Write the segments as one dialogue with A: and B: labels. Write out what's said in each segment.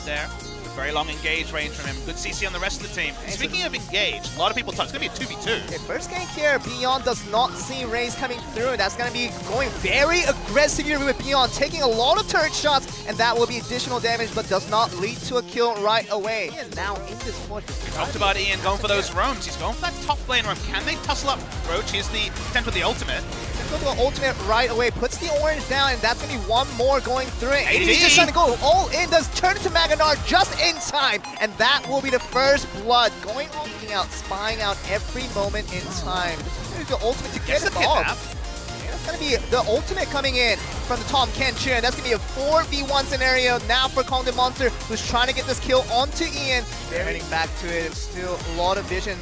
A: there. Very long engage range from him. Good CC on the rest of the team. Speaking of engage, a lot of people thought it's going to be a 2v2.
B: Okay, first gank here, Beyond does not see Raze coming through. That's going to be going very aggressive here with Beyond, taking a lot of turret shots, and that will be additional damage, but does not lead to a kill right away. And now in this push,
A: we talked about Ian going for those roams. He's going for that top lane roam. Can they tussle up Roach? Here's the attempt with the ultimate.
B: Go to the ultimate right away, puts the orange down, and that's going to be one more going through it.
A: AD
B: just trying to go all in, does turn into Maganar just in time, and that will be the first blood. Going all out, spying out every moment in time. There's the ultimate to get it off. That's going to be the ultimate coming in from the Tom Kench, and that's going to be a 4v1 scenario now for Kong the Monster, who's trying to get this kill onto Ian. They're heading back to it. Still a lot of vision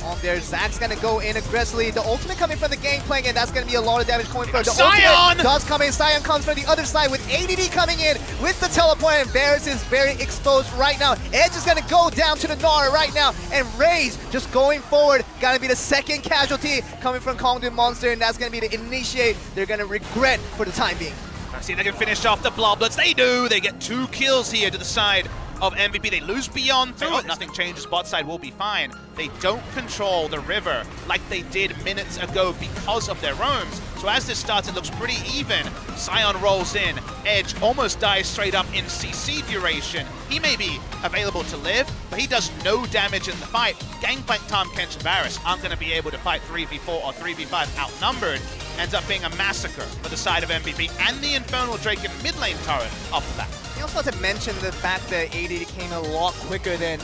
B: on there. Zach's gonna go in aggressively. The ultimate coming from the Gangplank, and that's gonna be a lot of damage coming from the
A: Sion
B: does come in. Sion comes from the other side with ADD coming in with the teleport, and Varus is very exposed right now. Edge is gonna go down to the Nara right now, and Raze just going forward. Gonna be the second casualty coming from Kong the Monster, and that's gonna be the initiate they're gonna regret for the time being.
A: Let's see if they can finish off the Bloblets. They do. They get 2 kills here to the side of MVP. They lose Beyond through it. Nothing changes. Bot side will be fine. They don't control the river like they did minutes ago because of their roams. So as this starts, it looks pretty even. Sion rolls in. Edge almost dies straight up in CC duration. He may be available to live, but he does no damage in the fight. Gangplank, Tom Kench, and Varus aren't going to be able to fight 3v4 or 3v5 outnumbered. Ends up being a massacre for the side of MVP and the Infernal Drake in mid lane turret off the bat.
B: I also want to mention the fact that AD came a lot quicker than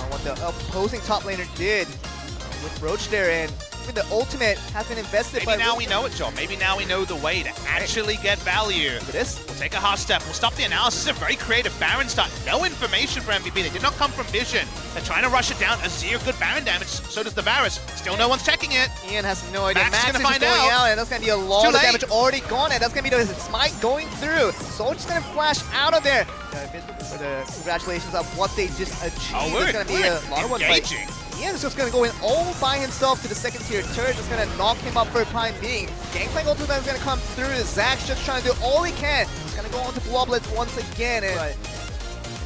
B: what the opposing top laner did with Roach there, and even the ultimate has been invested.
A: Maybe now we know it, John. Maybe now we know the way to actually get value.
B: Look at this.
A: We'll take a half step. We'll stop the analysis. A very creative Baron start. No information for MVP. They did not come from vision. They're trying to rush it down. Azir, good Baron damage. So does the Varus. Still no one's checking it.
B: Ian has no idea.
A: Max is
B: going to
A: find
B: out, and that's going to be a lot of damage already gone, and that's going to be the smite going through. Soldier's going to flash out of there. For the congratulations of what they just achieved. It's going to be a lot of one fight. Ian's just going to go in all by himself to the second tier turret, just going to knock him up for the time being. Gangplank ultimate is going to come through. Zach's just trying to do all he can. He's going to go on to Bloblets once again. And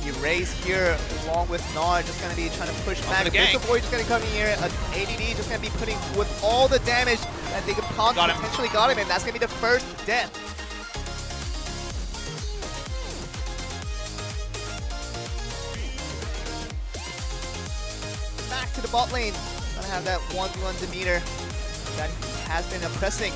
B: you Raze here along with Nar, just going to be trying to push back. Crystal Boy just going to come in here. ADD just going to be putting with all the damage that they could potentially got him, and that's going to be the first death. Back to the bot lane. Gonna have that 1v1 Demeter that has been oppressing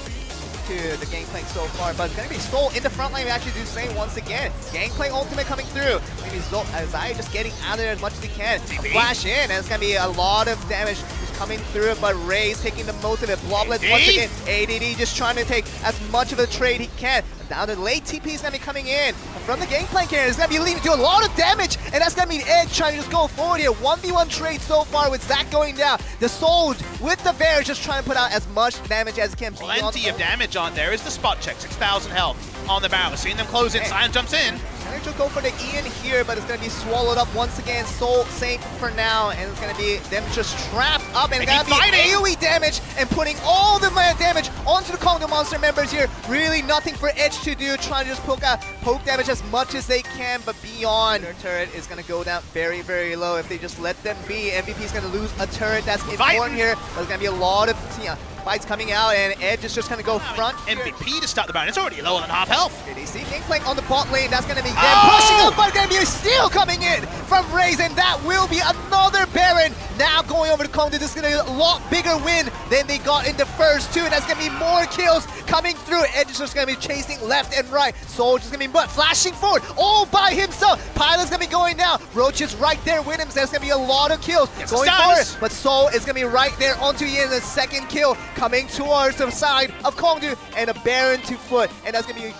B: to the Gangplank so far, but it's gonna be Soul in the front line. We actually do the same once again. Gangplank ultimate coming through. Maybe Zai just getting out of there as much as he can. Flash in, and it's gonna be a lot of damage just coming through, but Raze taking the most of it. Bloblets once again. ADD just trying to take as much of a trade he can. Down the late TP is going to be coming in from the Gangplank here. It's going to be leading to a lot of damage, and that's going to be Edge trying to just go forward here. 1v1 trade so far with Zach going down. The Soul with the Varus just trying to put out as much damage as he can.
A: Plenty of damage on there is the spot check. 6,000 health on the barrel. Seeing them close in. Sion jumps in.
B: They're just go for the Ian here, but it's going to be swallowed up once again. Soul safe for now, and it's going to be them just trapped up, and it's going to be AoE damage and putting all the damage onto the Kong the Monster members here. Really nothing for Edge to do, trying to just poke damage as much as they can, but Beyond, their turret is going to go down very, very low. If they just let them be, MVP is going to lose a turret. That's important here. There's going to be a lot of fights coming out, and Edge is just going to go front.
A: MVP to start the Baron. It's already lower than half health.
B: They see Gangplank on the bot lane. That's going to be them pushing up, but going to be a steal coming in from Raze, and that will be another Baron. Now going over to Kong, this is going to be a lot bigger win than they got in the first two, and that's going to be more kills coming through. Edge is just going to be chasing left and right. Soldier's going to be flashing forward all by himself. Pilot's going to be going down. Roach is right there with him, so there's going to be a lot of kills going forward. But Soul is going to be right there onto Ian, the second kill coming towards the side of Kongdu, and a Baron to foot, and that's going to be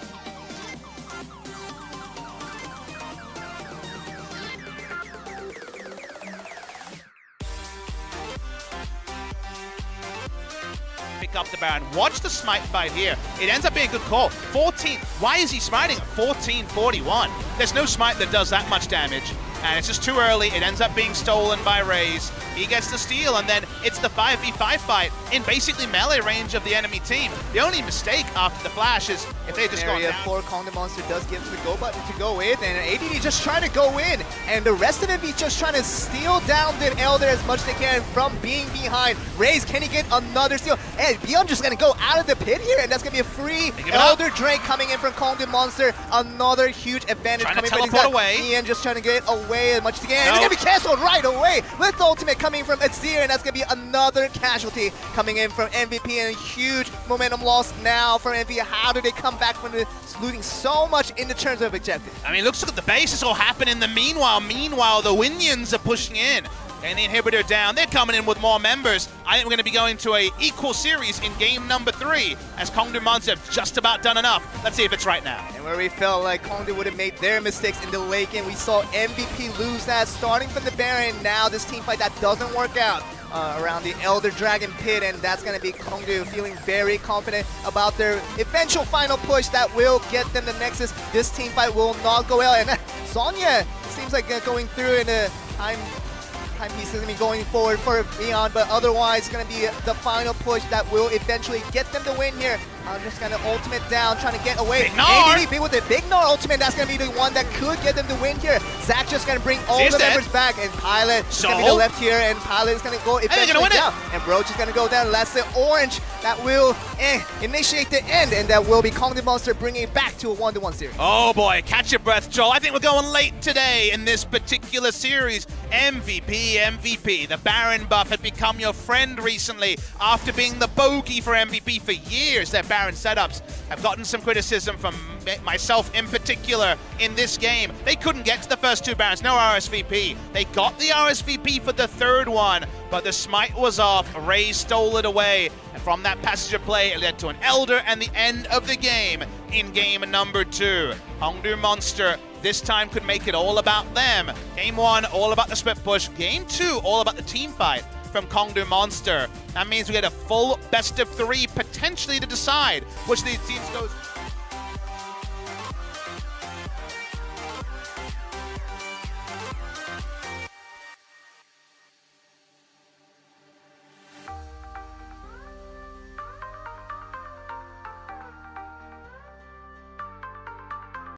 A: pick up the Baron. Watch the smite fight here. It ends up being a good call. 14. Why is he smiting at 1441? There's no smite that does that much damage. and it's just too early. It ends up being stolen by Raze. He gets the steal, and then it's the 5v5 fight in basically melee range of the enemy team. The only mistake after the flash is if they just go down.
B: For Kong the Monster does give the go button to go in, and ADD just trying to go in, and the rest of it just trying to steal down the Elder as much as they can from being behind. Raze, can he get another steal? And Beyond just gonna go out of the pit here, and that's gonna be a free Elder Drake coming in from Kong the Monster. Another huge advantage
A: trying
B: coming
A: to teleport away.
B: Ian just trying to get away as much as he can. And it's gonna be canceled right away with the ultimate coming from Azir, and that's gonna be another casualty coming in from MVP, and a huge momentum loss now from MVP. How do they come back from losing so much in the terms of objectives?
A: I mean, looks like the base is all happening in the meanwhile. Meanwhile, the Winions are pushing in. And the inhibitor down. They're coming in with more members. I think we're going to be going to a equal series in game number 3 as Kongdu Monster have just about done enough. Let's see if it's right now.
B: And where we felt like Kongdu would have made their mistakes in the late game, we saw MVP lose that starting from the Baron. Now this team fight that doesn't work out around the Elder Dragon pit, and that's going to be Kongdu feeling very confident about their eventual final push that will get them the Nexus. This team fight will not go well, and Sonya seems like going through in a timepiece is going to be going forward for Beyond, but otherwise it's going to be the final push that will eventually get them the win here. Just going to ultimate down, trying to get away. ADD big with the big Gnar ultimate, that's going to be the one that could get them the win here. Zach just going to bring all the members back, and Pilot is going to be the left here, and Pilot is going to go eventually down. And Broach is going to go down. That's the orange that will initiate the end, and that will be Kong the Monster bringing it back to a 1-1 series.
A: Oh boy, catch your breath, Joel. I think we're going late today in this particular series. MVP. The Baron buff had become your friend recently after being the bogey for MVP for years. Their Baron setups have gotten some criticism from myself in particular in this game. They couldn't get to the first 2 Barons, no RSVP. They got the RSVP for the 3rd one, but the smite was off. Raze stole it away, and from that passenger play, it led to an Elder and the end of the game in game number 2. Kongdu Monster this time could make it all about them. Game 1, all about the split push. Game 2, all about the team fight from Kongdu Monster. That means we get a full best of 3 potentially to decide which of these teams goes.